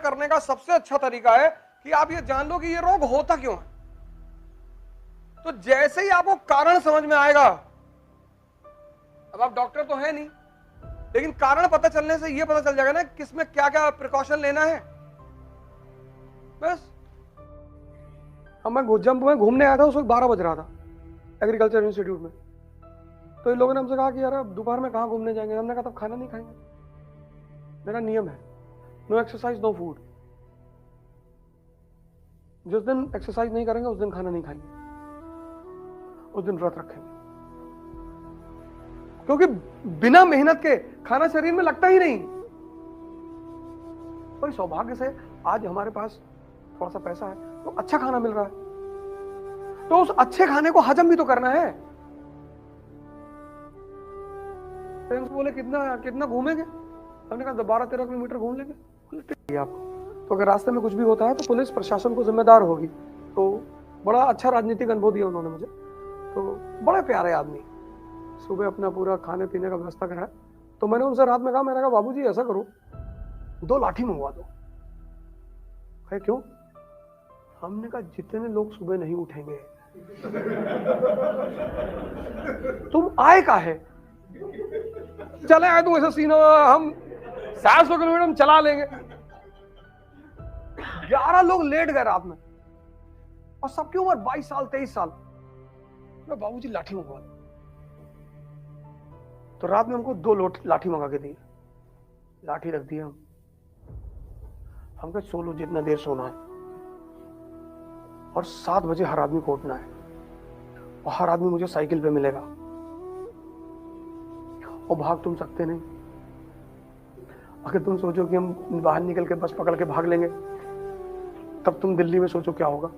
करने का सबसे अच्छा तरीका है कि आप ये जान लो कि ये रोग होता क्यों है। तो जैसे ही आपको कारण समझ में आएगा, अब आप डॉक्टर तो है नहीं, लेकिन कारण पता चलने से ये पता चल जाएगा ना किसमें क्या क्या प्रिकॉशन लेना है। बस अब मैं जब मैं घूमने आया था उस वक्त 12 बज रहा था एग्रीकल्चर इंस्टीट्यूट में। तो इन लोगों ने हमसे कहा कि यार अब दोपहर में कहाँ घूमने जाएंगे। हमने कहा तब खाना नहीं खाएंगे। मेरा नियम है, नो एक्सरसाइज नो फूड। जिस दिन एक्सरसाइज नहीं करेंगे उस दिन खाना नहीं खाएंगे, उस दिन व्रत रखेंगे, क्योंकि बिना मेहनत के खाना शरीर में लगता ही नहीं। कोई सौभाग्य से आज हमारे पास थोड़ा सा पैसा है तो अच्छा खाना मिल रहा है, तो उस अच्छे खाने को हजम भी तो करना है। बोले कितना कितना घूमेंगे। हमने कहा 12-13 किलोमीटर घूम लेंगे। बोले ठीक है आपको, तो अगर रास्ते में कुछ भी होता है तो पुलिस प्रशासन को जिम्मेदार होगी। तो बड़ा अच्छा राजनीतिक अनुभव दिया उन्होंने मुझे। तो बड़े प्यारे आदमी, सुबह अपना पूरा खाने पीने का व्यवस्था कराया। तो मैंने उनसे रात में कहा, मैंने कहा बाबूजी ऐसा करो 2 लाठी मंगवा दो। है क्यों? हमने कहा जितने लोग सुबह नहीं उठेंगे तुम आए का है, चले आए तो ऐसा सीन हम 700 किलोमीटर हम चला लेंगे। 11 लोग लेट गए रात में और सबकी उम्र 22 साल 23 साल। मैं बाबूजी लाठी मंगवा दो। तो रात में हमको 2 लाठी मंगा के दी। लाठी रख दिया। हम कहे सो लो जितना देर सोना है, और 7 बजे हर आदमी को उठना है और हर आदमी मुझे साइकिल पे मिलेगा और भाग तुम सकते नहीं। अगर तुम सोचो कि हम बाहर निकल के बस पकड़ के भाग लेंगे, तब तुम दिल्ली में सोचो क्या होगा।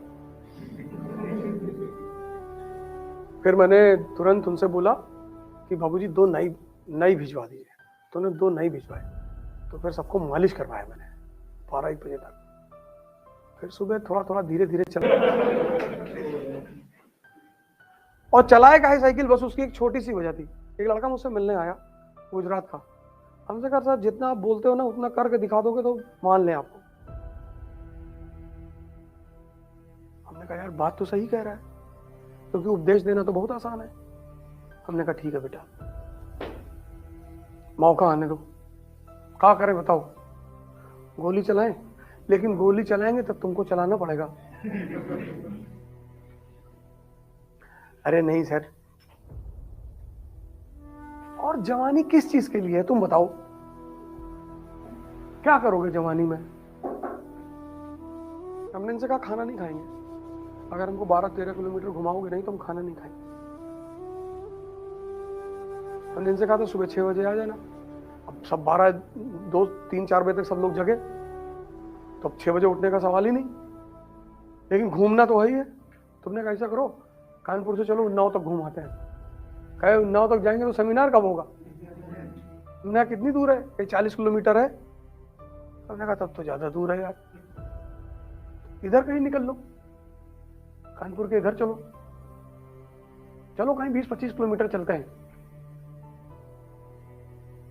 फिर मैंने तुरंत उनसे बोला कि बाबूजी 2 नई भिजवा दीजिए। तो उन्होंने 2 नई भिजवाए। तो फिर सबको मालिश करवाया मैंने 12-1 बजे तक। फिर सुबह थोड़ा थोड़ा धीरे धीरे चला, और चलाए का है साइकिल बस उसकी एक छोटी सी वजह थी। एक लड़का मुझसे मिलने आया, गुजरात का। हमसे कहा सर जितना आप बोलते हो ना उतना करके दिखा दोगे तो मान लें आपको। हमने कहा यार बात तो सही कह रहा है, क्योंकि उपदेश देना तो बहुत आसान है। हमने कहा ठीक है बेटा, मौका आने दो, क्या करें बताओ। गोली चलाएं, लेकिन गोली चलाएंगे तब तुमको चलाना पड़ेगा। अरे नहीं सर। और जवानी किस चीज के लिए है तुम बताओ? क्या करोगे जवानी में? हमने इनसे कहा खाना नहीं खाएंगे, अगर हमको 12-13 किलोमीटर घुमाओगे नहीं तो हम खाना नहीं खाएंगे। हमने इनसे कहा था सुबह 6 बजे आ जाना। अब सब 2-3-4 बजे तक सब लोग जगे, तो अब 6 बजे उठने का सवाल ही नहीं, लेकिन घूमना तो वही है। तुमने कैसा करो, कानपुर से चलो उन्नाव तक घूम आते हैं। कहे उन्नाव तक जाएंगे तो सेमिनार कब होगा? उन्नाव कितनी दूर है? 40 किलोमीटर है। हमने कहा तब तो ज्यादा दूर है यार, इधर कहीं निकल लो, कानपुर के इधर चलो, चलो कहीं 20-25 किलोमीटर चलते हैं।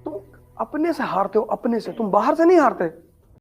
तुम अपने से हारते हो, अपने से। तुम बाहर से नहीं हारते।